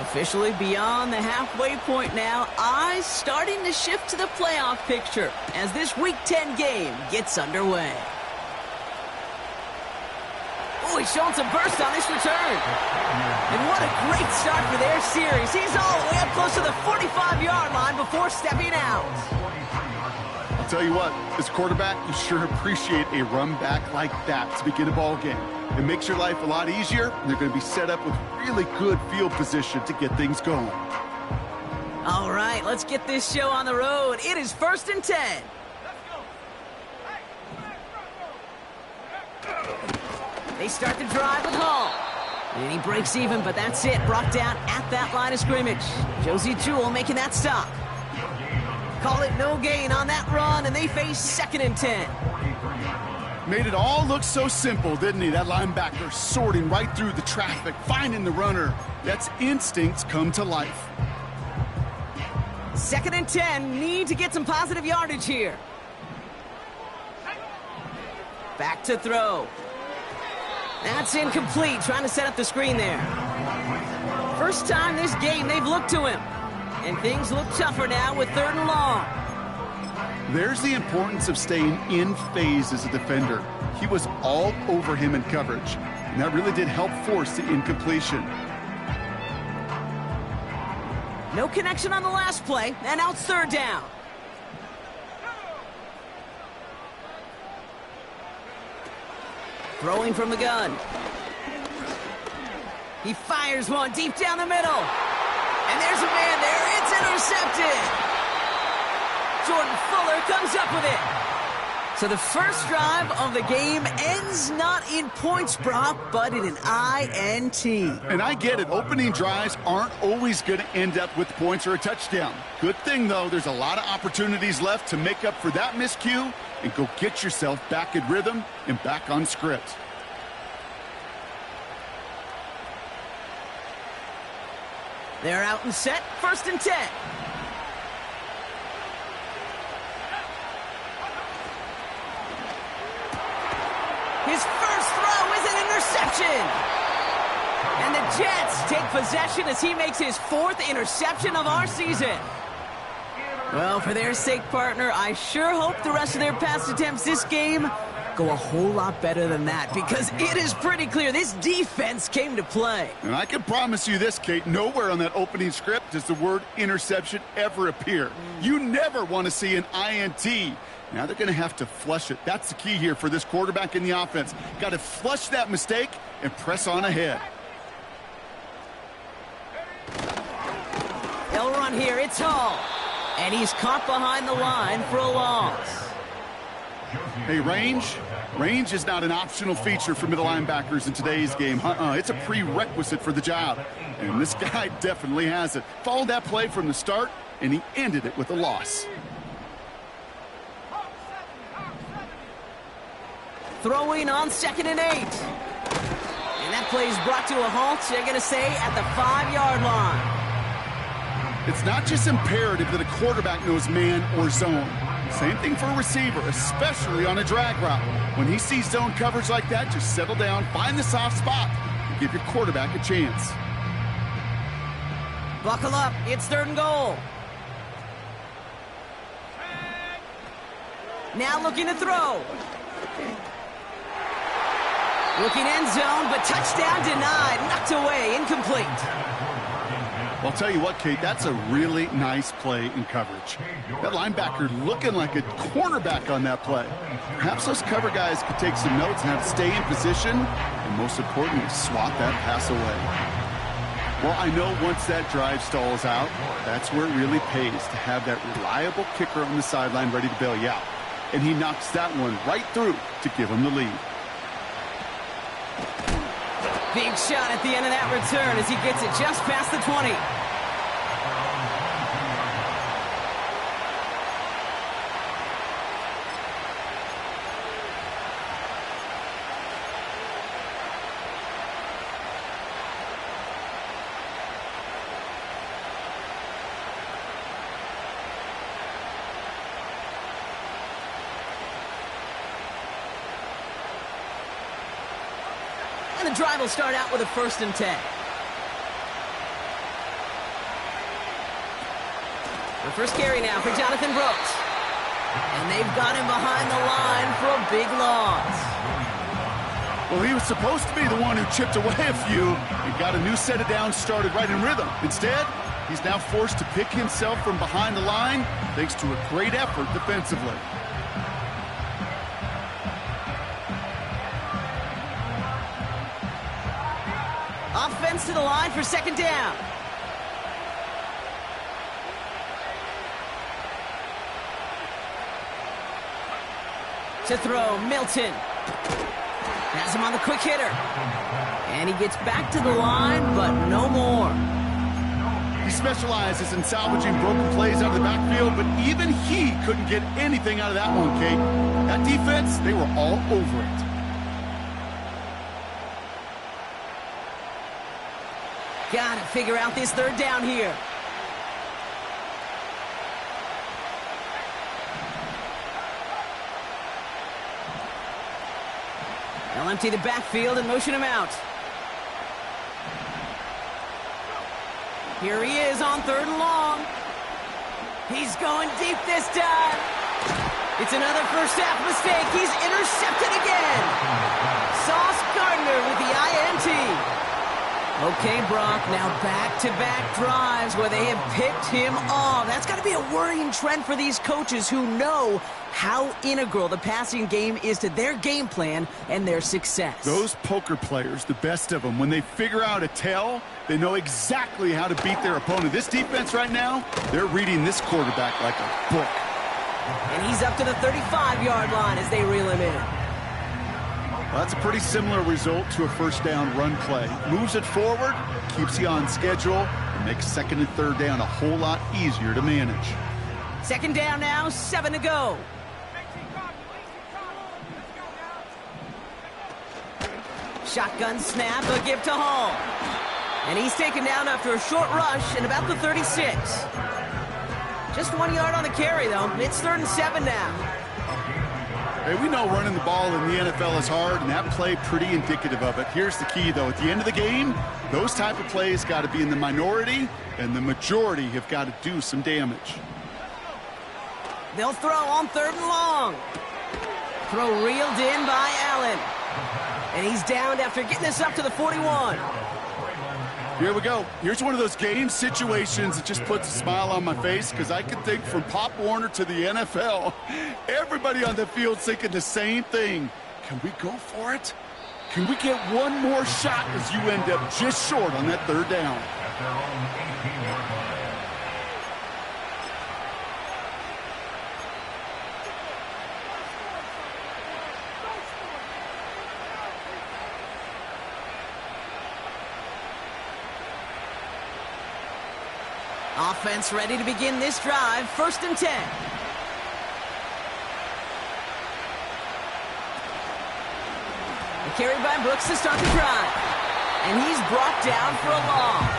Officially beyond the halfway point now, eyes starting to shift to the playoff picture as this Week 10 game gets underway. Oh, he's showing some burst on this return. And what a great start for their series. He's all the way up close to the 45-yard line before stepping out. I'll tell you what, as a quarterback, you sure appreciate a run back like that to begin a ball game. It makes your life a lot easier, and they're going to be set up with really good field position to get things going. All right, let's get this show on the road. It is 1st and 10. They start the drive with Hall. And he breaks even, but that's it. Brought down at that line of scrimmage. Josie Jewell making that stop. Call it no gain on that run, and they face 2nd and 10. Made it all look so simple, didn't he? That linebacker sorting right through the traffic, finding the runner. That's instincts come to life. 2nd and 10, need to get some positive yardage here. Back to throw. That's incomplete, trying to set up the screen there. First time this game they've looked to him. And things look tougher now with 3rd and long. There's the importance of staying in phase as a defender. He was all over him in coverage, and that really did help force the incompletion. No connection on the last play, and now it's 3rd down. Throwing from the gun. He fires one deep down the middle. And there's a man there. It's intercepted. Jordan Fuller comes up with it. So the first drive of the game ends not in points, Brock, but in an INT. And I get it. Opening drives aren't always going to end up with points or a touchdown. Good thing, though, there's a lot of opportunities left to make up for that miscue and go get yourself back in rhythm and back on script. They're out and set. 1st and 10. His first throw is an interception. And the Jets take possession as he makes his 4th interception of our season. Well, for their sake, partner, I sure hope the rest of their pass attempts this game go a whole lot better than that, because it is pretty clear this defense came to play. And I can promise you this, Kate, nowhere on that opening script does the word interception ever appear. You never want to see an INT. Now they're going to have to flush it. That's the key here for this quarterback in the offense. Got to flush that mistake and press on ahead. They'll run here. It's Hall. And he's caught behind the line for a loss. Hey, range is not an optional feature for middle linebackers in today's game. It's a prerequisite for the job. And this guy definitely has it. Followed that play from the start, and he ended it with a loss. Throwing on 2nd and 8. And that play is brought to a halt, so you're going to say at the 5-yard line. It's not just imperative that a quarterback knows man or zone. Same thing for a receiver, especially on a drag route. When he sees zone coverage like that, just settle down, find the soft spot, and give your quarterback a chance. Buckle up. It's 3rd and goal. Now looking to throw. Looking end zone, but touchdown denied. Knocked away. Incomplete. Well, I'll tell you what, Kate, that's a really nice play in coverage. That linebacker looking like a cornerback on that play. Perhaps those cover guys could take some notes and have to stay in position, and most importantly, swat that pass away. Well, I know once that drive stalls out, that's where it really pays to have that reliable kicker on the sideline ready to bail you out. And he knocks that one right through to give him the lead. Big shot at the end of that return as he gets it just past the 20. And the drive will start out with a 1st and 10. The first carry now for Jonathan Brooks. And they've got him behind the line for a big loss. Well, he was supposed to be the one who chipped away a few and got a new set of downs started right in rhythm. Instead, he's now forced to pick himself from behind the line thanks to a great effort defensively. Offense to the line for second down. To throw, Milton. Has him on the quick hitter. And he gets back to the line, but no more. He specializes in salvaging broken plays out of the backfield, but even he couldn't get anything out of that one, Kate. That defense, they were all over it. Gotta figure out this third down here. They'll empty the backfield and motion him out. Here he is on third and long. He's going deep this time. It's another first half mistake. He's intercepted again. Sauce Gardner with the INT. Okay, Brock, now back-to-back drives where they have picked him off. That's got to be a worrying trend for these coaches who know how integral the passing game is to their game plan and their success. Those poker players, the best of them, when they figure out a tell, they know exactly how to beat their opponent. This defense right now, they're reading this quarterback like a book. And he's up to the 35-yard line as they reel him in. Well, that's a pretty similar result to a first down run play. Moves it forward, keeps you on schedule, and makes second and third down a whole lot easier to manage. Second down now, 7 to go. Shotgun snap, a give to Hall. And he's taken down after a short rush and about the 36. Just 1 yard on the carry, though. It's 3rd and 7 now. Hey, we know running the ball in the NFL is hard, and that play pretty indicative of it. Here's the key, though. At the end of the game, those type of plays got to be in the minority, and the majority have got to do some damage. They'll throw on 3rd and long. Throw reeled in by Allen. And he's downed after getting this up to the 41. Here we go. Here's one of those game situations that just puts a smile on my face because I can think from Pop Warner to the NFL, everybody on the field thinking the same thing. Can we go for it? Can we get one more shot as you end up just short on that 3rd down? Offense ready to begin this drive. 1st and 10. A carry by Brooks to start the drive. And he's brought down for a loss.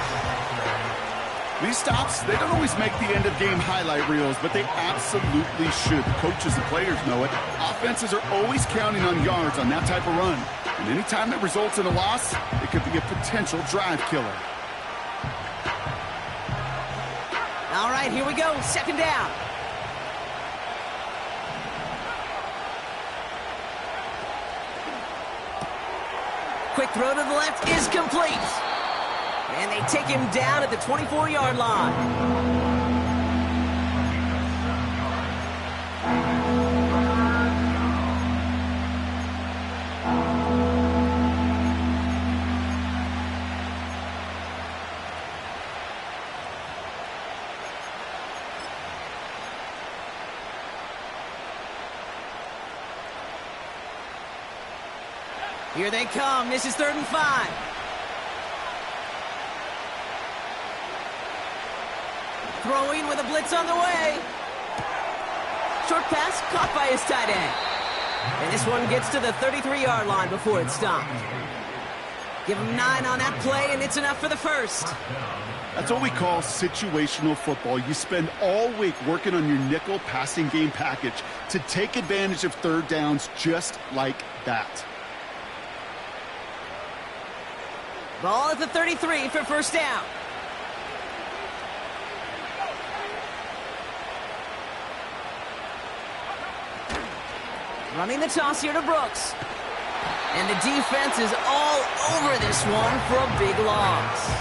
These stops, they don't always make the end-of-game highlight reels, but they absolutely should. The coaches and players know it. Offenses are always counting on yards on that type of run. And anytime it results in a loss, it could be a potential drive killer. All right, here we go. 2nd down. Quick throw to the left is complete. And they take him down at the 24-yard line. Here they come. This is 3rd and 5. Throwing with a blitz on the way. Short pass caught by his tight end. And this one gets to the 33-yard line before it's stopped. Give him 9 on that play, and it's enough for the first. That's what we call situational football. You spend all week working on your nickel passing game package to take advantage of 3rd downs just like that. Ball at the 33 for 1st down. Running the toss here to Brooks. And the defense is all over this one for a big loss.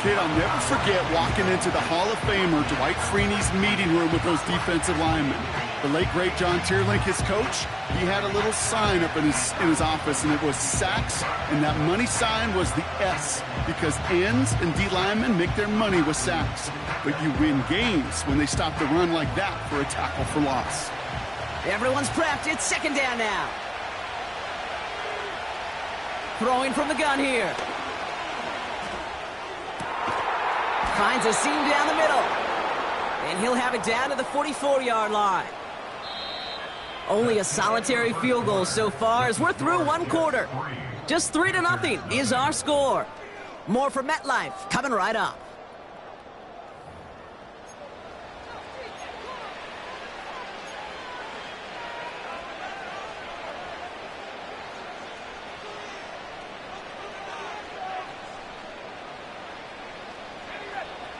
Kid, I'll never forget walking into the Hall of Famer Dwight Freeney's meeting room with those defensive linemen. The late, great John Tierlink, his coach, he had a little sign up in his office, and it was sacks, and that money sign was the S, because ends and D linemen make their money with sacks. But you win games when they stop the run like that for a tackle for loss. Everyone's prepped. It's second down now. Throwing from the gun here. Finds a seam down the middle. And he'll have it down to the 44-yard line. Only a solitary field goal so far as we're through one quarter. Just 3-0 is our score. More from MetLife coming right up.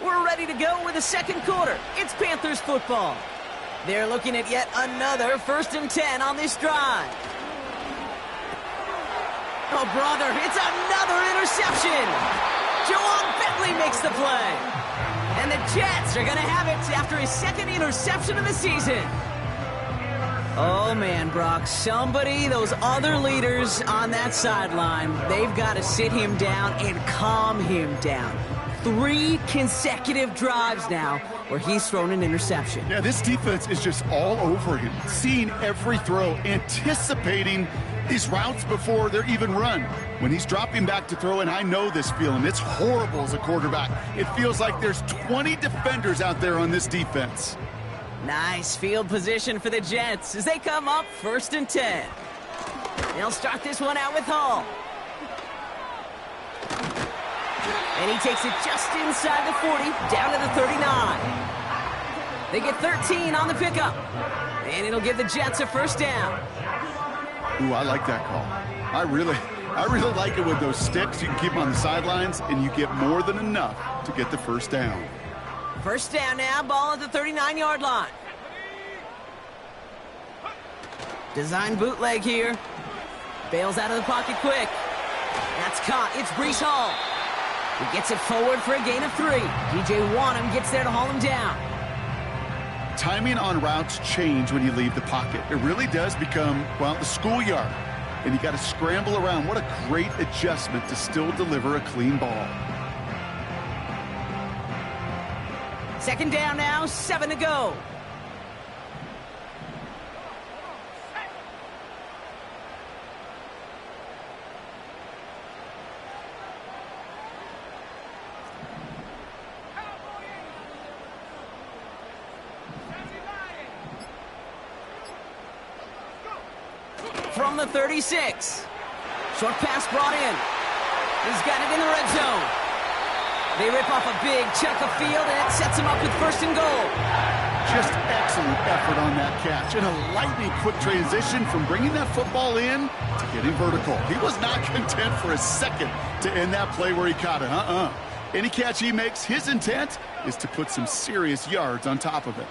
We're ready to go with the second quarter. It's Panthers football. They're looking at yet another 1st and 10 on this drive. Oh, brother, it's another interception. Jawan Bentley makes the play. And the Jets are going to have it after his second interception of the season. Oh, man, Brock, those other leaders on that sideline, they've got to sit him down and calm him down. 3 consecutive drives now where he's thrown an interception. Yeah, this defense is just all over him, seeing every throw, anticipating these routes before they're even run. When he's dropping back to throw, and I know this feeling, it's horrible as a quarterback. It feels like there's 20 defenders out there on this defense. Nice field position for the Jets as they come up 1st and 10. They'll start this one out with Hall. And he takes it just inside the 40, down to the 39. They get 13 on the pickup. And it'll give the Jets a 1st down. Ooh, I like that call. I really like it with those sticks. You can keep them on the sidelines, and you get more than enough to get the 1st down. 1st down now, ball at the 39-yard line. Design bootleg here. Bails out of the pocket quick. That's caught. It's Breece Hall. He gets it forward for a gain of 3. DJ Wanham gets there to haul him down. Timing on routes change when you leave the pocket. It really does become, well, the schoolyard. And you got to scramble around. What a great adjustment to still deliver a clean ball. 2nd down now, 7 to go. From the 36. Short pass brought in. He's got it in the red zone. They rip off a big chunk of field, and it sets him up with 1st and goal. Just excellent effort on that catch. And a lightning quick transition from bringing that football in to getting vertical. He was not content for a second to end that play where he caught it. Any catch he makes, his intent is to put some serious yards on top of it.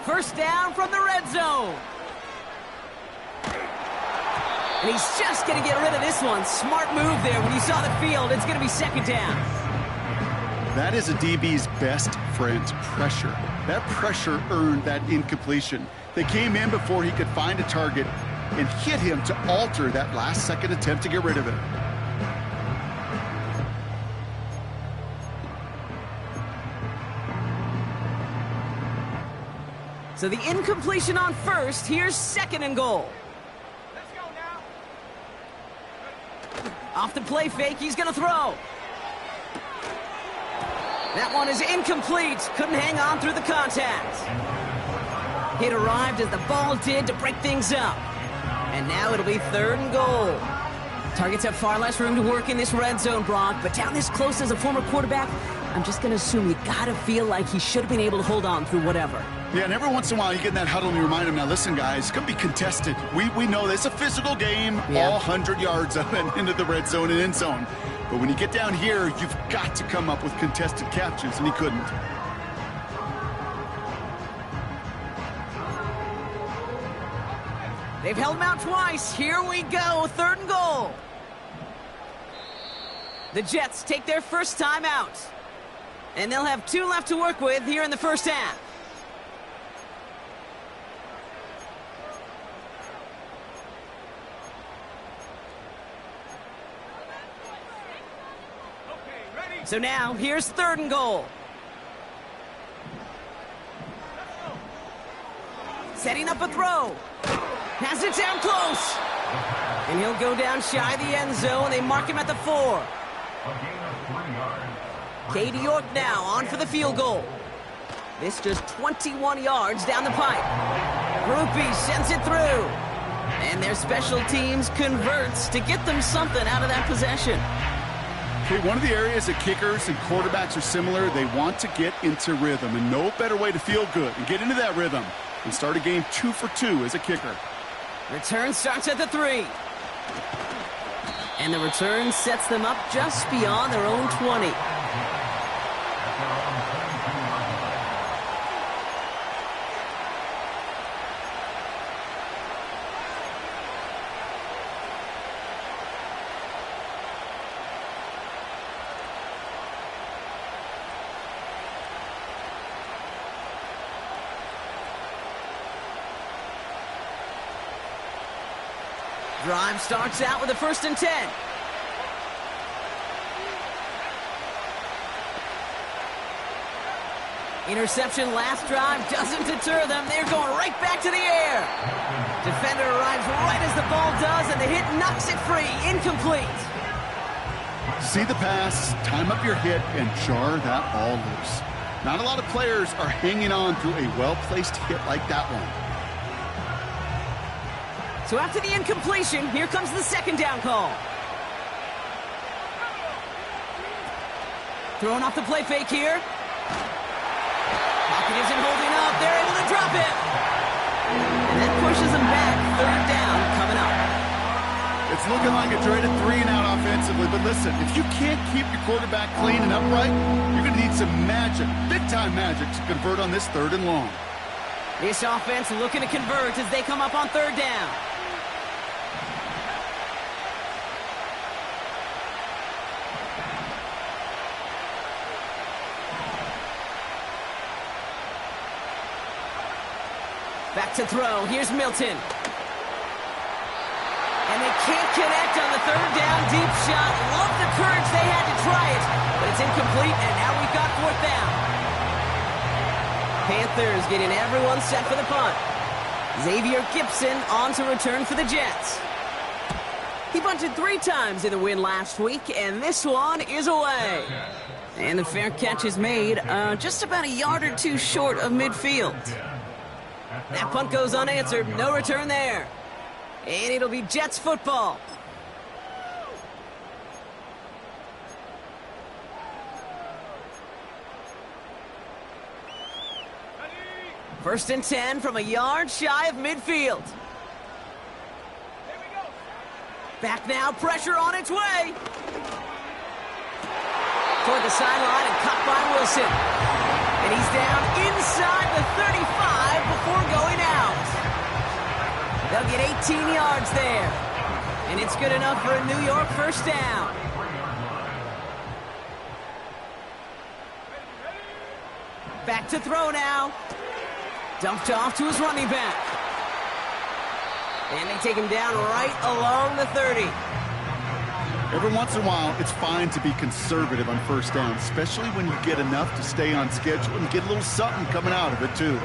First down from the red zone. And he's just going to get rid of this one. Smart move there. When you saw the field, it's going to be 2nd down. That is a DB's best friend, pressure. That pressure earned that incompletion. They came in before he could find a target and hit him to alter that last-second attempt to get rid of it. So the incompletion on 1st. Here's 2nd and goal. Let's go now. Off the play fake, he's going to throw. That one is incomplete. Couldn't hang on through the contact. It arrived as the ball did to break things up. And now it'll be 3rd and goal. Targets have far less room to work in this red zone, Brock, but down this close as a former quarterback, I'm just going to assume you got to feel like he should have been able to hold on through whatever. Yeah, and every once in a while you get in that huddle and you remind him, now listen, guys, it's going to be contested. We know this. It's a physical game, all 100 yards up and into the red zone and end zone. But when you get down here, you've got to come up with contested catches, and he couldn't. They've held him out twice. Here we go, 3rd and goal. The Jets take their first time out. And they'll have 2 left to work with here in the first half. So now, here's 3rd and goal. Setting up a throw. Has it down close. And he'll go down shy of the end zone. They mark him at the 4. Katie York now on for the field goal. This just 21 yards down the pipe. Groupie sends it through. And their special teams converts to get them something out of that possession. Okay, one of the areas that kickers and quarterbacks are similar, they want to get into rhythm. And no better way to feel good and get into that rhythm and start a game 2 for 2 as a kicker. Return starts at the 3. And the return sets them up just beyond their own 20. Drive starts out with a 1st and 10. Interception last drive doesn't deter them. They're going right back to the air. Defender arrives right as the ball does, and the hit knocks it free. Incomplete. See the pass, time up your hit, and jar that ball loose. Not a lot of players are hanging on through a well-placed hit like that one. So after the incompletion, here comes the 2nd down call. Throwing off the play fake here. Pocket isn't holding up. They're able to drop it. And that pushes them back. 3rd down coming up. It's looking like a dreaded 3-and-out offensively, but listen, if you can't keep your quarterback clean and upright, you're going to need some magic, big-time magic, to convert on this 3rd and long. This offense looking to convert as they come up on 3rd down. Back to throw. Here's Milton. And they can't connect on the 3rd down deep shot. Love the courage they had to try it, but it's incomplete, and now we've got 4th down. Panthers getting everyone set for the punt. Xavier Gibson on to return for the Jets. He bunted 3 times in the win last week, and this one is away. And the fair catch is made just about a yard or 2 short of midfield. That punt goes unanswered. No return there. And it'll be Jets football. First and 10 from a yard shy of midfield. Back now, pressure on its way. Toward the sideline and caught by Wilson. And he's down inside the 35 before going out. They'll get 18 yards there. And it's good enough for a New York first down. Back to throw now. Dumped off to his running back. And they take him down right along the 30. Every once in a while, it's fine to be conservative on first down, especially when you get enough to stay on schedule and get a little something coming out of it, too.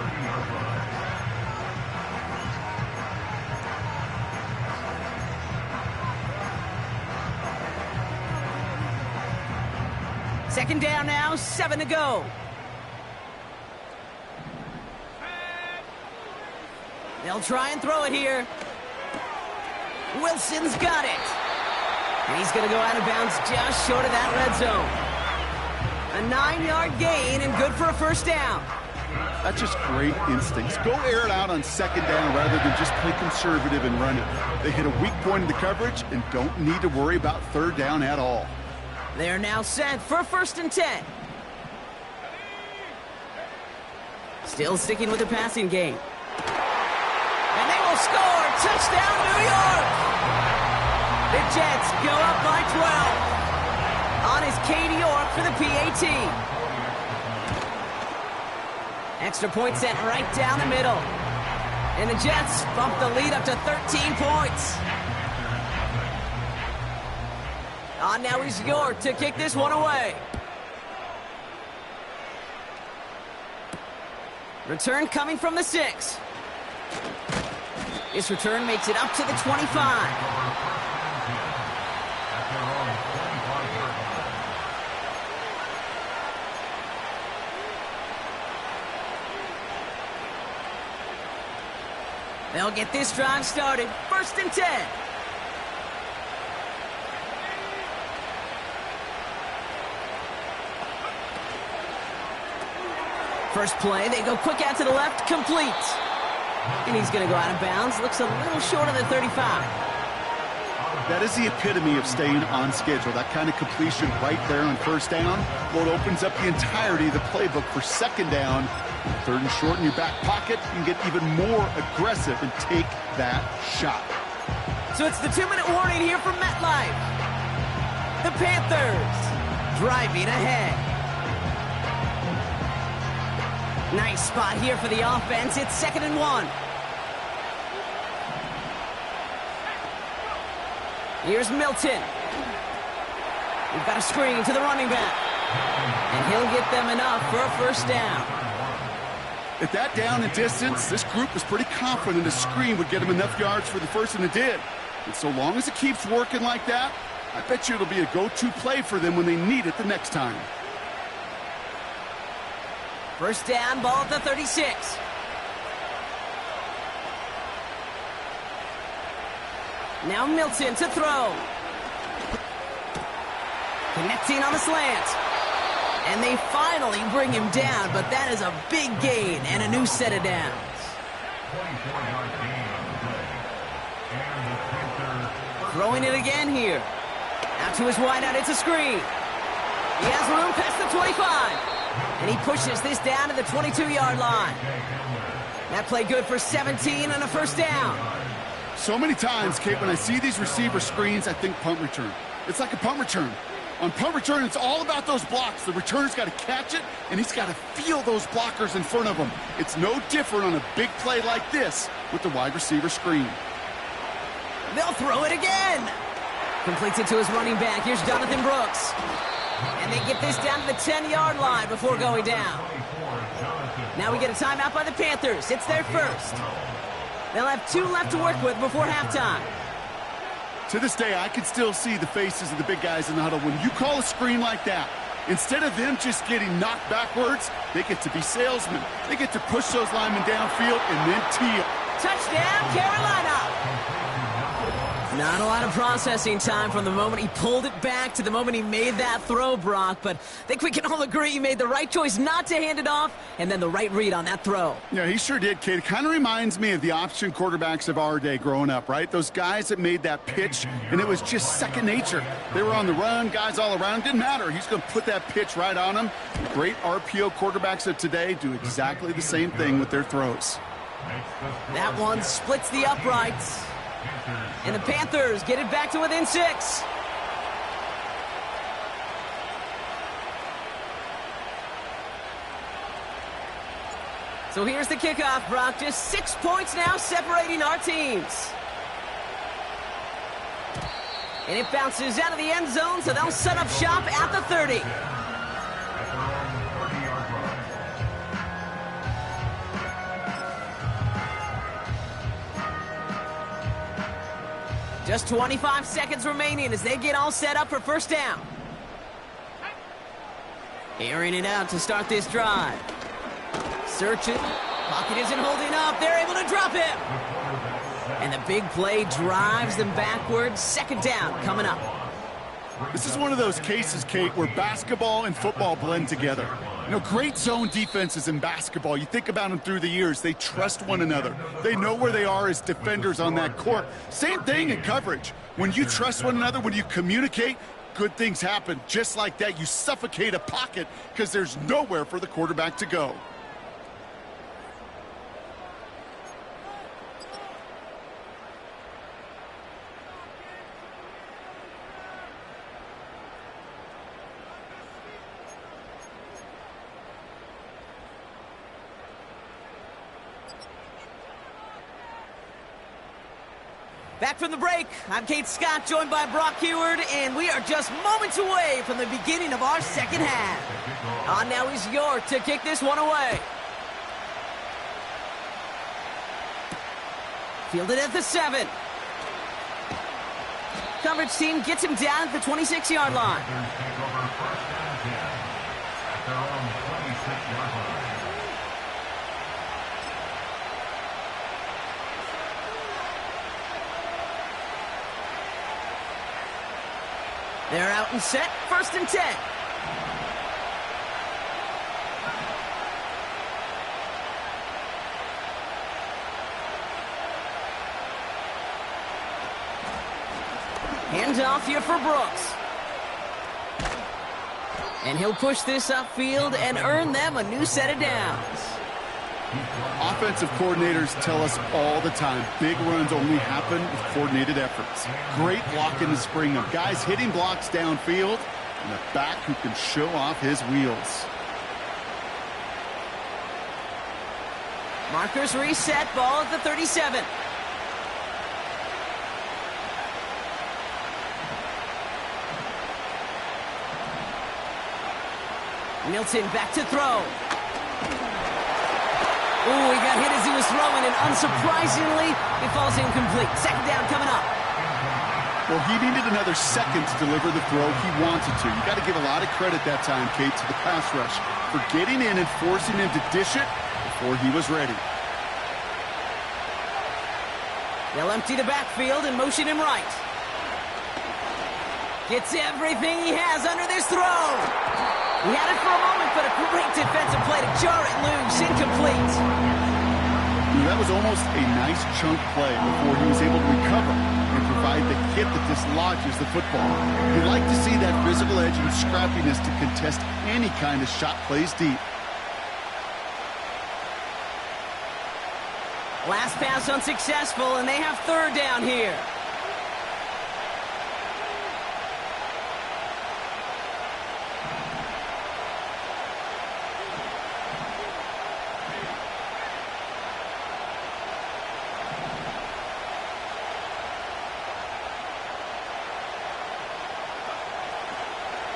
Second down now, 7 to go. They'll try and throw it here. Wilson's got it. And he's going to go out of bounds just short of that red zone. A 9-yard gain and good for a first down. That's just great instincts. Go air it out on second down rather than just play conservative and run it. They hit a weak point in the coverage and don't need to worry about third down at all. They're now set for first and 10. Still sticking with the passing game. And they will score. Touchdown, New York. The Jets go up by 12. On is Katie York for the PAT. Extra point sent right down the middle. And the Jets bump the lead up to 13 points. Now is York to kick this one away. Return coming from the 6. This return makes it up to the 25. They'll get this drive started. 1st and 10. First play, they go quick out to the left, complete. And he's going to go out of bounds. Looks a little short of the 35. That is the epitome of staying on schedule. That kind of completion right there on 1st down. Well, it opens up the entirety of the playbook for 2nd down. 3rd and short in your back pocket. You can get even more aggressive and take that shot. So it's the 2-minute warning here from MetLife. The Panthers driving ahead. Nice spot here for the offense. It's 2nd and 1. Here's Milton. We've got a screen to the running back. And he'll get them enough for a 1st down. At that down and distance, this group was pretty confident a screen would get them enough yards for the 1st, and it did. And so long as it keeps working like that, I bet you it'll be a go-to play for them when they need it the next time. 1st down, ball at the 36. Now Milton to throw. Connecting on the slant. And they finally bring him down, but that is a big gain and a new set of downs. Throwing it again here. Out to his wideout, it's a screen. He has room past the 25. And he pushes this down to the 22-yard line. That play good for 17 and a 1st down. So many times, Kate, when I see these receiver screens, I think punt return. It's like a punt return. On punt return, it's all about those blocks. The returner's got to catch it, and he's got to feel those blockers in front of him. It's no different on a big play like this with the wide receiver screen. They'll throw it again. Completes it to his running back. Here's Jonathan Brooks. And they get this down to the 10-yard line before going down. Now we get a timeout by the Panthers. It's their 1st. They'll have 2 left to work with before halftime. To this day, I can still see the faces of the big guys in the huddle. When you call a screen like that, instead of them just getting knocked backwards, they get to be salesmen. They get to push those linemen downfield and then tee them. Touchdown, Carolina! Not a lot of processing time from the moment he pulled it back to the moment he made that throw, Brock. But I think we can all agree he made the right choice not to hand it off, and then the right read on that throw. Yeah, he sure did, Kate. It kind of reminds me of the option quarterbacks of our day growing up, right? Those guys that made that pitch, and it was just second nature. They were on the run, guys all around. Didn't matter. He's going to put that pitch right on them. The great RPO quarterbacks of today do exactly the same thing with their throws. That one splits the uprights. And the Panthers get it back to within 6. So here's the kickoff, Brock. Just 6 points now separating our teams. And it bounces out of the end zone, so they'll set up shop at the 30. Just 25 seconds remaining as they get all set up for 1st down. Airing it out to start this drive. Searching. Pocket isn't holding up. They're able to drop him. And the big play drives them backwards. 2nd down coming up. This is one of those cases, Kate, where basketball and football blend together. You know, great zone defenses in basketball. You think about them through the years. They trust one another. They know where they are as defenders on that court. Same thing in coverage. When you trust one another, when you communicate, good things happen. Just like that, you suffocate a pocket because there's nowhere for the quarterback to go. Back from the break, I'm Kate Scott, joined by Brock Heward, and we are just moments away from the beginning of our second half. On now is York to kick this one away. Fielded at the 7. Coverage team gets him down at the 26-yard line. They're out and set, 1st and 10. Hands off here for Brooks. And he'll push this upfield and earn them a new set of downs. Offensive coordinators tell us all the time, big runs only happen with coordinated efforts. Great block in the spring of guys hitting blocks downfield and a back who can show off his wheels. Markers reset, ball at the 37. Milton back to throw. Ooh, he got hit as he was throwing, and unsurprisingly, it falls incomplete. 2nd down coming up. Well, he needed another second to deliver the throw he wanted to. You got to give a lot of credit that time, Kate, to the pass rush for getting in and forcing him to dish it before he was ready. They'll empty the backfield and motion him right. Gets everything he has under this throw. He had it for a moment, but a great defensive play to jar it loose. Incomplete. That was almost a nice chunk play before he was able to recover and provide the hit that dislodges the football. You'd like to see that physical edge and scrappiness to contest any kind of shot plays deep. Last pass unsuccessful, and they have 3rd down here.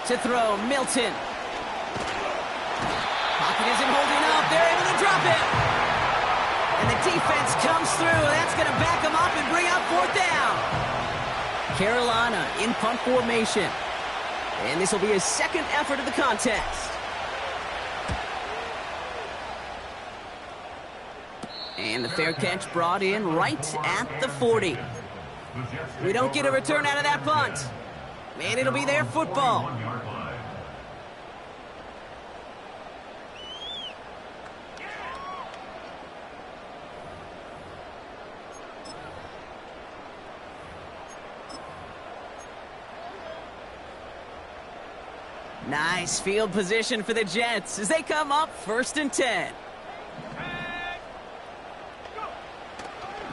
To throw, Milton. Pocket isn't holding up. They're able to drop it. And the defense comes through. That's going to back them up and bring up 4th down. Carolina in punt formation. And this will be his 2nd effort of the contest. And the fair catch brought in right at the 40. We don't get a return out of that punt. And it'll be their football. Nice field position for the Jets as they come up 1st and 10.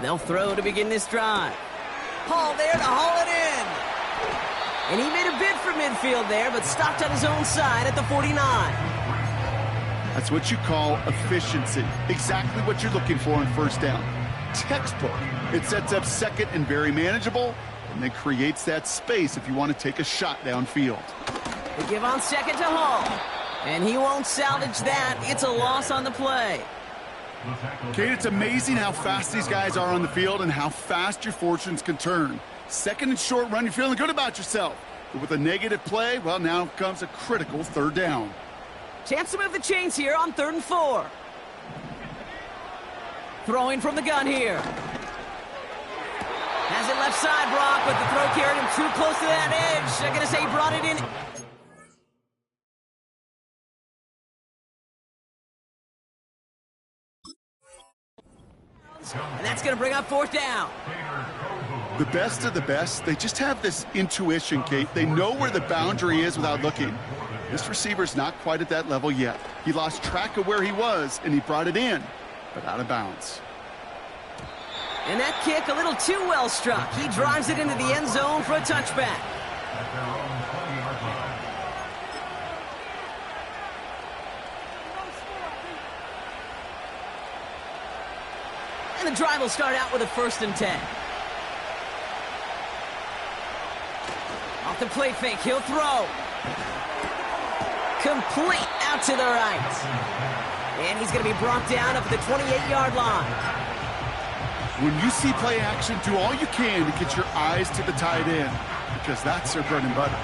They'll throw to begin this drive. Hall there to haul it in. And he made a bid for midfield there, but stopped on his own side at the 49. That's what you call efficiency. Exactly what you're looking for on 1st down. Textbook. It sets up 2nd and very manageable, and then creates that space if you want to take a shot downfield. They give on 2nd to Hall. And he won't salvage that. It's a loss on the play. Kate, it's amazing how fast these guys are on the field and how fast your fortunes can turn. 2nd and short run, you're feeling good about yourself. But with a negative play, well, now comes a critical 3rd down. Chance to move the chains here on 3rd and 4. Throwing from the gun here. Has it left side, Brock, but the throw carried him too close to that edge. They're going to say he brought it in. And that's going to bring up 4th down. The best of the best, they just have this intuition, Kate. They know where the boundary is without looking. This receiver's not quite at that level yet. He lost track of where he was, and he brought it in, but out of bounds. And that kick a little too well struck. He drives it into the end zone for a touchback. And the drive will start out with a 1st and 10. the play fake. He'll throw. Complete out to the right. And he's going to be brought down up at the 28-yard line. When you see play action, do all you can to get your eyes to the tight end, because that's their bread and butter.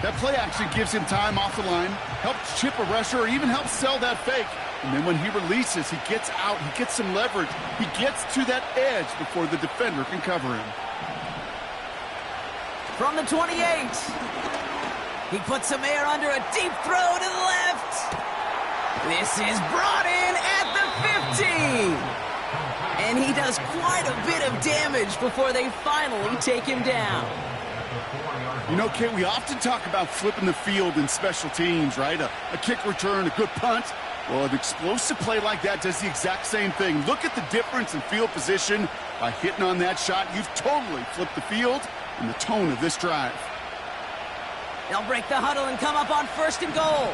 That play action gives him time off the line, helps chip a rusher, or even helps sell that fake. And then when he releases, he gets out, he gets some leverage. He gets to that edge before the defender can cover him. From the 28, he puts some air under a deep throw to the left. This is brought in at the 15. And he does quite a bit of damage before they finally take him down. You know, Kate, we often talk about flipping the field in special teams, right? A kick return, a good punt. Well, an explosive play like that does the exact same thing. Look at the difference in field position. By hitting on that shot, you've totally flipped the field and the tone of this drive. They'll break the huddle and come up on 1st and goal.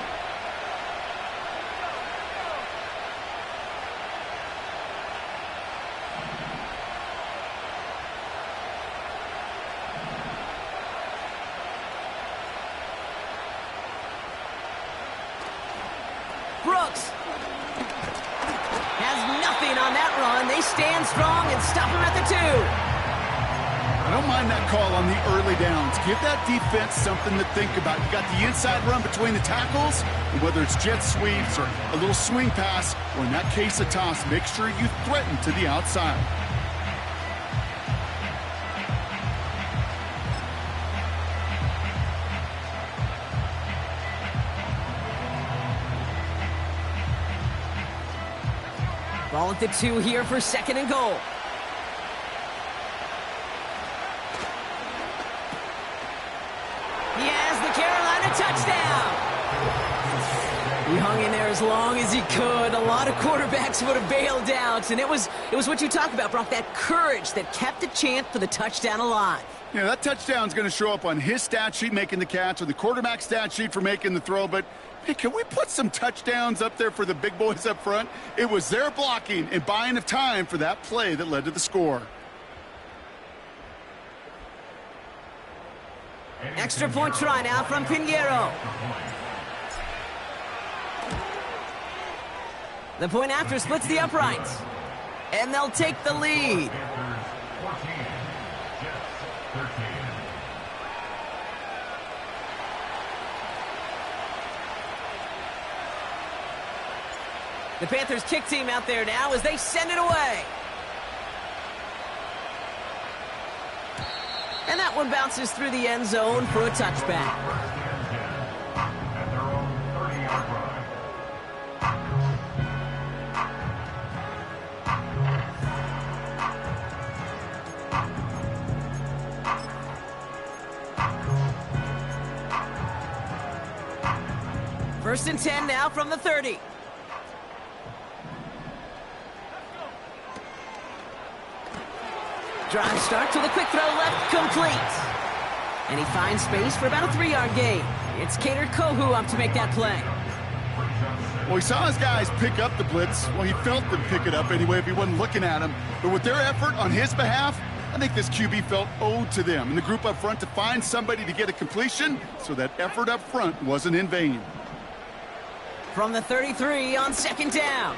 Brooks has nothing on that run. They stand strong and stop him at the 2. I don't mind that call on the early downs. Give that defense something to think about. You got the inside run between the tackles, and whether it's jet sweeps or a little swing pass, or in that case a toss, make sure you threaten to the outside. Ball at the 2 here for 2nd and goal. He has the Carolina touchdown. He hung in there as long as he could. A lot of quarterbacks would have bailed out, and it was what you talk about, Brock, that courage that kept the chance for the touchdown alive. Yeah, that touchdown's going to show up on his stat sheet making the catch or the quarterback stat sheet for making the throw, but hey, can we put some touchdowns up there for the big boys up front? It was their blocking and buying of time for that play that led to the score. Extra point try now from Pinheiro. The point after splits the uprights. And they'll take the lead. The Panthers kick team out there now as they send it away. And that one bounces through the end zone for a touchback. First and 10 now from the 30. Drive starts with a quick throw left, complete. And he finds space for about a 3-yard gain. It's Kader Kohu up to make that play. Well, he saw his guys pick up the blitz. Well, he felt them pick it up anyway if he wasn't looking at him. But with their effort on his behalf, I think this QB felt owed to them and the group up front to find somebody to get a completion, so that effort up front wasn't in vain. From the 33 on 2nd down.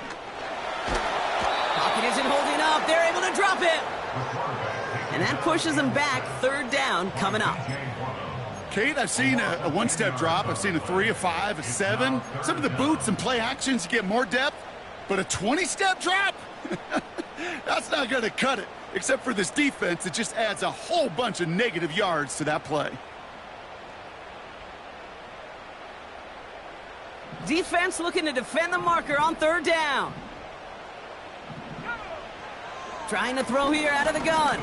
Pocket isn't holding up. They're able to drop it. And that pushes them back. 3rd down coming up. Kate, I've seen a one-step drop. I've seen a 3, a 5, a 7. Some of the boots and play actions get more depth. But a 20-step drop? That's not going to cut it. Except for this defense, it just adds a whole bunch of negative yards to that play. Defense looking to defend the marker on 3rd down. Trying to throw here out of the gun.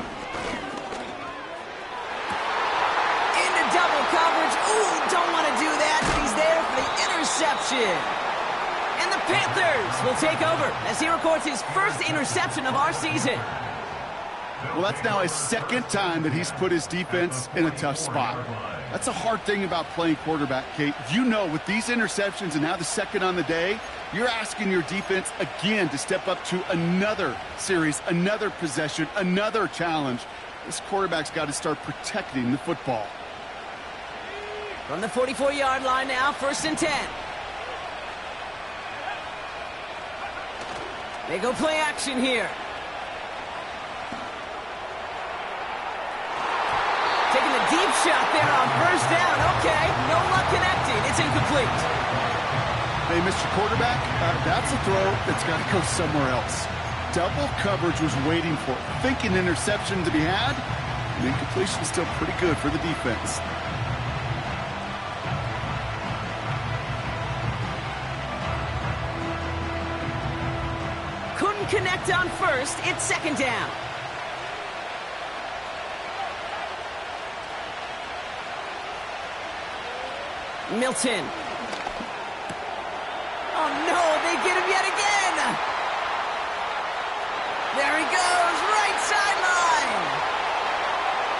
Into double coverage. Ooh, don't want to do that, but he's there for the interception. And the Panthers will take over as he records his first interception of our season. Well, that's now his 2nd time that he's put his defense in a tough spot. That's a hard thing about playing quarterback, Kate. You know, with these interceptions and now the 2nd on the day, you're asking your defense again to step up to another series, another possession, another challenge. This quarterback's got to start protecting the football. From the 44-yard line now, 1st and 10. They go play action here. Taking the deep shot there on 1st down. Okay, no luck connecting. It's incomplete. Hey, Mr. Quarterback, that's a throw that's got to go somewhere else. Double coverage was waiting for it. Thinking interception to be had, and incompletion is still pretty good for the defense. Couldn't connect on 1st. It's 2nd down. Milton. Oh, no, they get him yet again. There he goes, right sideline.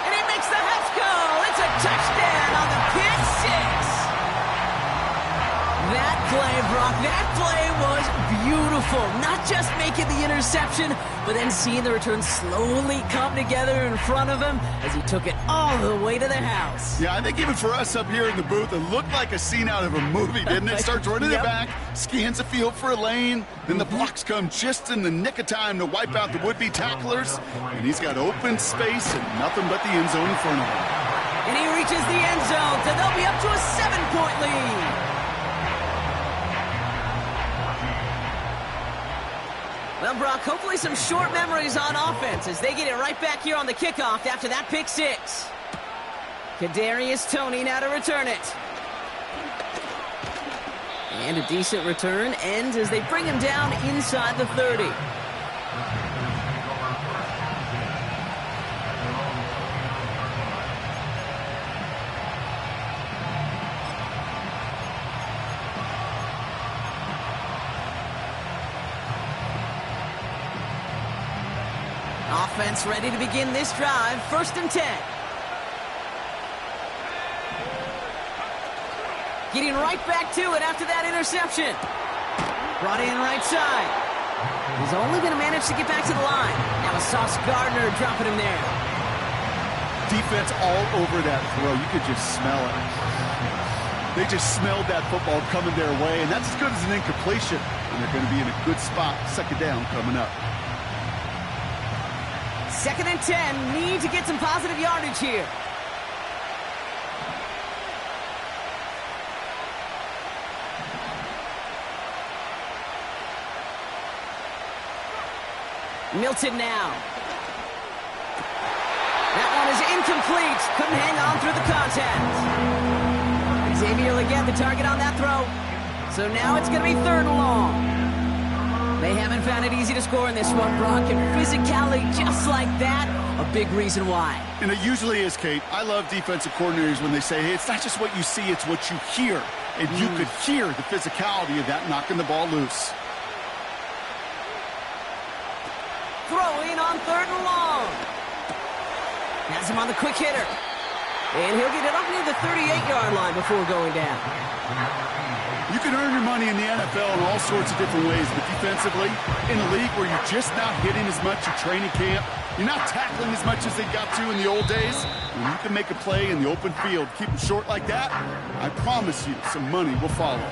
And he makes the house call. It's a touchdown on the pick six. That play, Brock, that play was beautiful. Not just making the interception, but then seeing the return slowly come together in front of him as he took it all the way to the house. Yeah, I think even for us up here in the booth, it looked like a scene out of a movie, didn't it? Starts running it back, scans the field for a lane, then the blocks come just in the nick of time to wipe out the would-be tacklers, and he's got open space and nothing but the end zone in front of him. And he reaches the end zone, so they'll be up to a 7-point lead. Well, Brock, hopefully some short memories on offense as they get it right back here on the kickoff after that pick six. Kadarius Toney now to return it. And a decent return ends as they bring him down inside the 30. Offense ready to begin this drive. 1st and 10. Getting right back to it after that interception. Brought in right side. He's only going to manage to get back to the line. Now a Sauce Gardner dropping him there. Defense all over that throw. You could just smell it. They just smelled that football coming their way, and that's as good as an incompletion. And they're going to be in a good spot. 2nd down coming up. 2nd and 10. Need to get some positive yardage here. Milton now. That one is incomplete. Couldn't hang on through the contact. Xavier Legette, the target on that throw. So now it's going to be 3rd and long. They haven't found it easy to score in this one, Brock. And physicality just like that, a big reason why. And it usually is, Kate. I love defensive coordinators when they say, hey, it's not just what you see, it's what you hear. And you could hear the physicality of that knocking the ball loose. Throwing on 3rd and long. Has him on the quick hitter. And he'll get it up near the 38-yard line before going down. You can earn your money in the NFL in all sorts of different ways, but defensively, in a league where you're just not hitting as much at training camp, you're not tackling as much as they got to in the old days, when you can make a play in the open field, keep them short like that, I promise you some money will follow.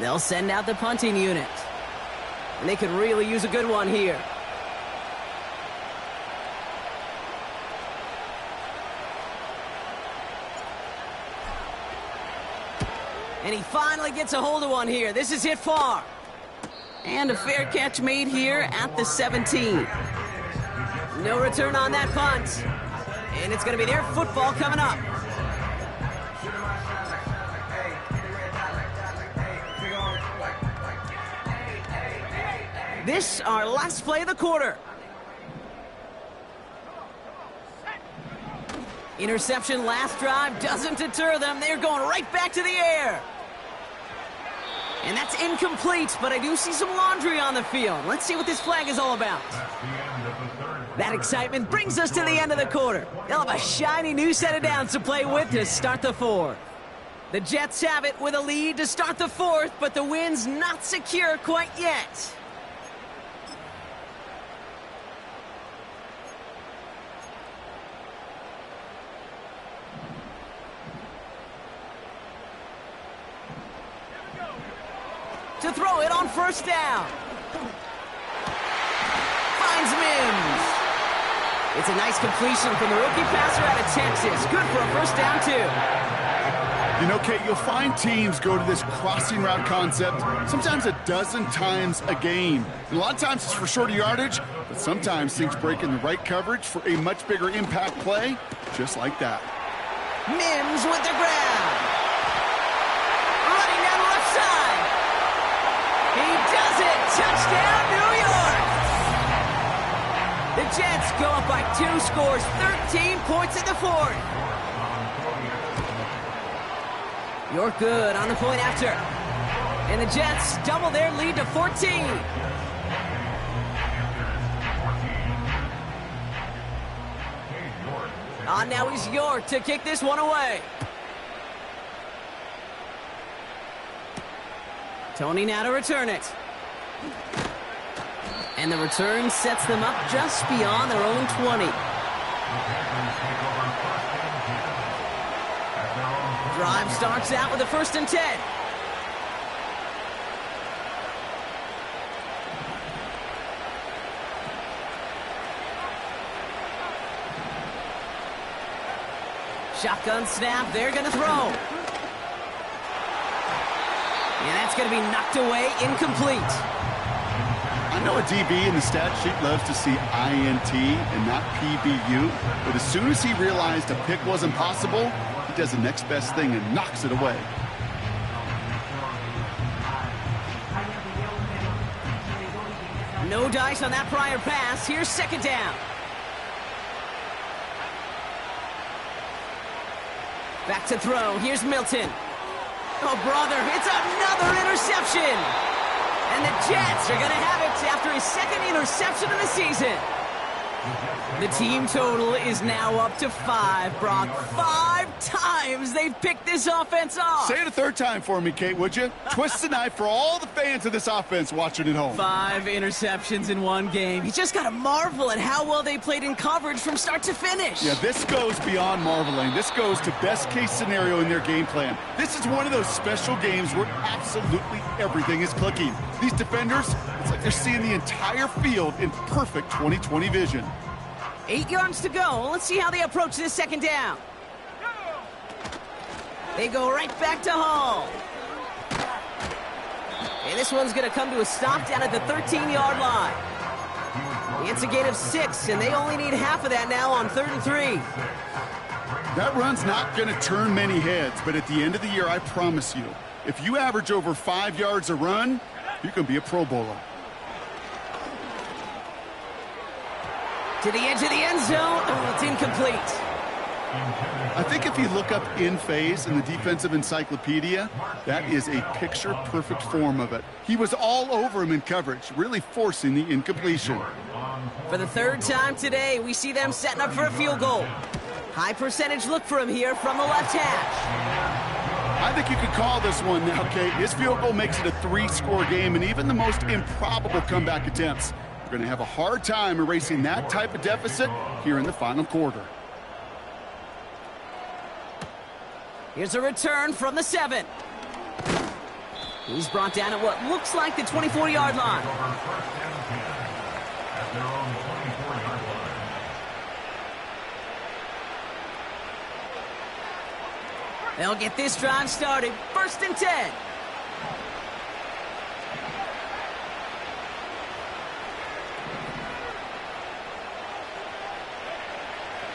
They'll send out the punting unit. And they could really use a good one here. And he finally gets a hold of one here. This is hit far. And a fair catch made here at the 17. No return on that punt. And it's going to be their football coming up. This, our last play of the quarter. Interception last drive doesn't deter them. They're going right back to the air. And that's incomplete, but I do see some laundry on the field. Let's see what this flag is all about. That excitement brings us to the end of the quarter. They'll have a shiny new set of downs to play with to start the fourth. The Jets have it with a lead to start the fourth, but the win's not secure quite yet. To throw it on first down. Finds Mims. It's a nice completion from the rookie passer out of Texas. Good for a first down, too. You know, Kate, you'll find teams go to this crossing route concept sometimes a dozen times a game. And a lot of times it's for shorter yardage, but sometimes things break in the right coverage for a much bigger impact play, just like that. Mims with the grab. Running down the left side. He does it. Touchdown, New York. The Jets go up by 2, scores 13 points in the fourth. You're good on the point after. And the Jets double their lead to 14. On now is York to kick this one away. Tony now to return it. And the return sets them up just beyond their own 20. Drive starts out with a 1st and 10. Shotgun snap, they're going to throw. And that's going to be knocked away, incomplete. I know a DB in the stat sheet loves to see INT and not PBU, but as soon as he realized a pick wasn't possible, he does the next best thing and knocks it away. No dice on that prior pass. Here's 2nd down. Back to throw. Here's Milton. Oh, brother, it's another interception. And the Jets are going to have it after his 2nd interception of the season. The team total is now up to 5, Brock. 5 times they've picked this offense off. Say it a 3rd time for me, Kate, would you? Twist the knife for all the fans of this offense watching at home. 5 interceptions in one game. You just got to marvel at how well they played in coverage from start to finish. Yeah, this goes beyond marveling. This goes to best-case scenario in their game plan. This is one of those special games where absolutely everything is clicking. These defenders, it's like they're seeing the entire field in perfect 20/20 vision. 8 yards to go. Let's see how they approach this 2nd down. They go right back to Hall. And this one's going to come to a stop down at the 13-yard line. It's a gain of 6, and they only need half of that now on 3rd and 3. That run's not going to turn many heads, but at the end of the year, I promise you, if you average over 5 yards a run, you can be a Pro Bowler. To the edge of the end zone. Oh, it's incomplete. I think if you look up in phase in the defensive encyclopedia, that is a picture-perfect form of it. He was all over him in coverage, really forcing the incompletion. For the 3rd time today, we see them setting up for a field goal. High percentage look for him here from the left hash. I think you could call this one now, Kate. His field goal makes it a 3-score game, and even the most improbable comeback attempts are going to have a hard time erasing that type of deficit here in the final quarter. Here's a return from the 7. He's brought down at what looks like the 24-yard line. They'll get this drive started. 1st and 10.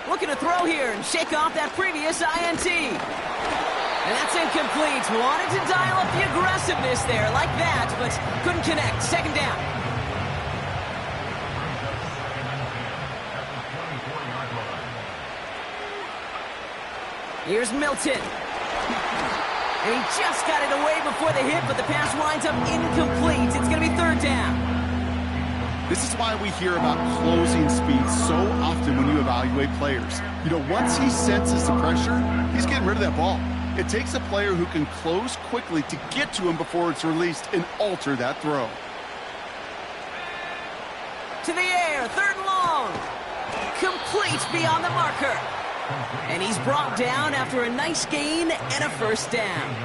Looking to throw here and shake off that previous INT. And that's incomplete. Wanted to dial up the aggressiveness there like that, but couldn't connect. 2nd down. Here's Milton. And he just got it away before the hit, but the pass winds up incomplete. It's going to be third down. This is why we hear about closing speed so often when you evaluate players. You know, once he senses the pressure, he's getting rid of that ball. It takes a player who can close quickly to get to him before it's released and alter that throw. To the air, third and long. Complete beyond the marker. And he's brought down after a nice gain and a first down.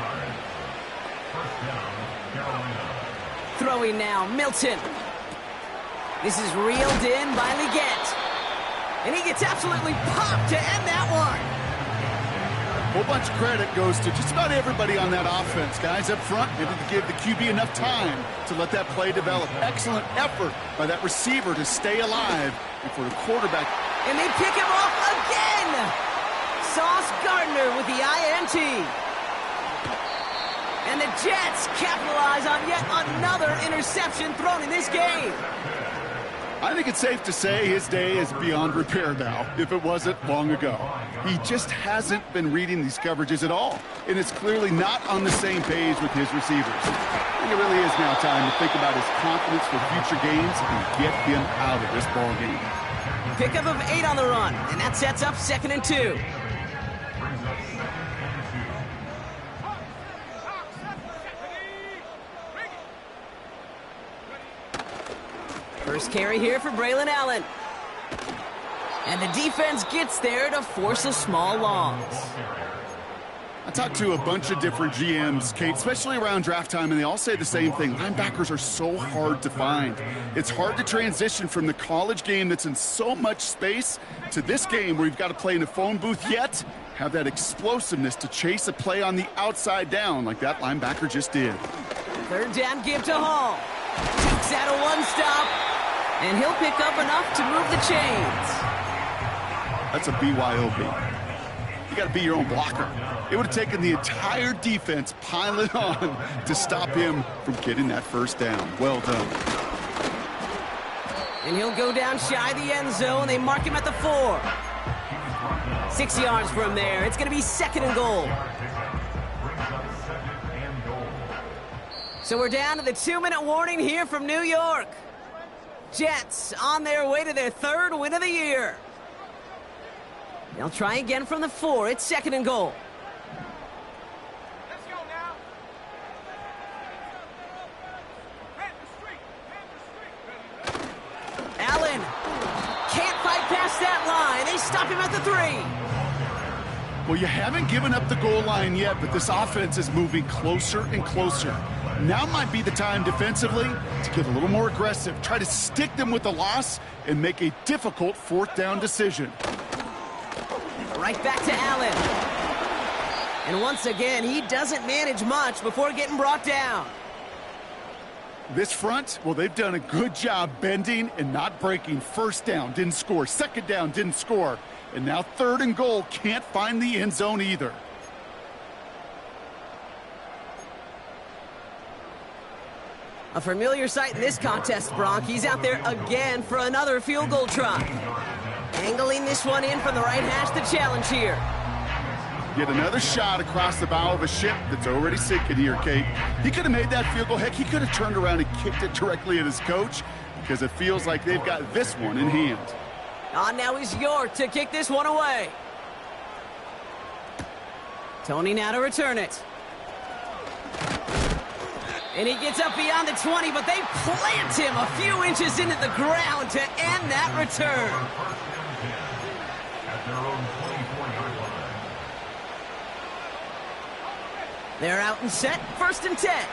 Throwing now, Milton. This is reeled in by Leggett. And he gets absolutely popped to end that one. A whole bunch of credit goes to just about everybody on that offense. Guys up front, able to give the QB enough time to let that play develop. Excellent effort by that receiver to stay alive before the quarterback. And they pick him off again. Sauce Gardner with the INT. And the Jets capitalize on yet another interception thrown in this game. I think it's safe to say his day is beyond repair now, if it wasn't long ago. He just hasn't been reading these coverages at all, and it's clearly not on the same page with his receivers. I think it really is now time to think about his confidence for future games and get him out of this ball game. Pickup of 8 on the run, and that sets up 2nd and 2. First carry here for Braylon Allen. And the defense gets there to force a small loss. I talked to a bunch of different GMs, Kate, especially around draft time, and they all say the same thing. Linebackers are so hard to find. It's hard to transition from the college game that's in so much space to this game where you've got to play in a phone booth yet have that explosiveness to chase a play on the outside down like that linebacker just did. Third down give to Hall. Takes out a one-stop. And he'll pick up enough to move the chains. That's a BYOB. You got to be your own blocker. It would have taken the entire defense piling on to stop him from getting that first down. Well done. And he'll go down shy of the end zone. They mark him at the 4. 6 yards from there. It's going to be 2nd and goal. So we're down to the 2-minute warning here from New York. Jets on their way to their 3rd win of the year. They'll try again from the 4. It's 2nd and goal. Let's go now. Allen can't fight past that line. They stop him at the 3. Well, you haven't given up the goal line yet, but this offense is moving closer and closer. Now might be the time defensively to get a little more aggressive, try to stick them with the loss, and make a difficult 4th down decision. Right back to Allen. And once again, he doesn't manage much before getting brought down. This front, well, they've done a good job bending and not breaking. First down, didn't score. Second down, didn't score. And now 3rd and goal, can't find the end zone either. A familiar sight in this contest, Bronk. He's out there again for another field goal try. Angling this one in from the right hash, the challenge here. Yet another shot across the bow of a ship that's already sinking here, Kate. He could have made that field goal. Heck, he could have turned around and kicked it directly at his coach because it feels like they've got this one in hand. Now is York to kick this one away. Tony now to return it. And he gets up beyond the 20, but they plant him a few inches into the ground to end that return. They're out and set, 1st and 10.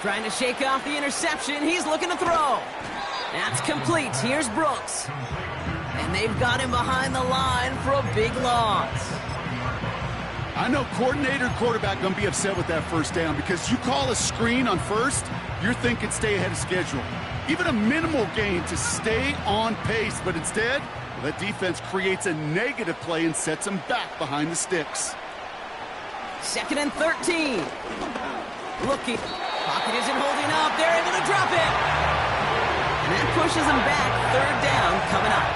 Trying to shake off the interception. He's looking to throw. That's complete. Here's Brooks. And they've got him behind the line for a big loss. I know coordinator and quarterback going to be upset with that first down because you call a screen on first, you're thinking stay ahead of schedule. Even a minimal gain to stay on pace, but instead, well, that defense creates a negative play and sets them back behind the sticks. 2nd and 13. Looking. Pocket isn't holding up. They're able to drop it. And that pushes them back. 3rd down coming up.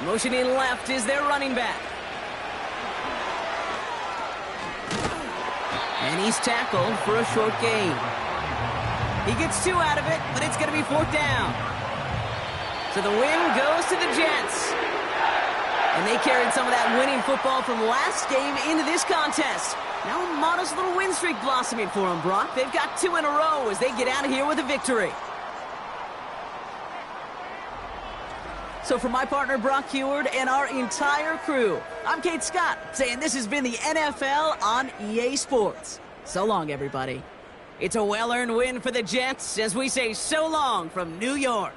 Motioning left is their running back. And he's tackled for a short gain. He gets 2 out of it, but it's going to be 4th down. So the win goes to the Jets. And they carried some of that winning football from last game into this contest. Now a modest little win streak blossoming for them, Brock. They've got 2 in a row as they get out of here with a victory. So for my partner, Brock Heward, and our entire crew, I'm Kate Scott, saying this has been the NFL on EA Sports. So long, everybody. It's a well-earned win for the Jets as we say so long from New York.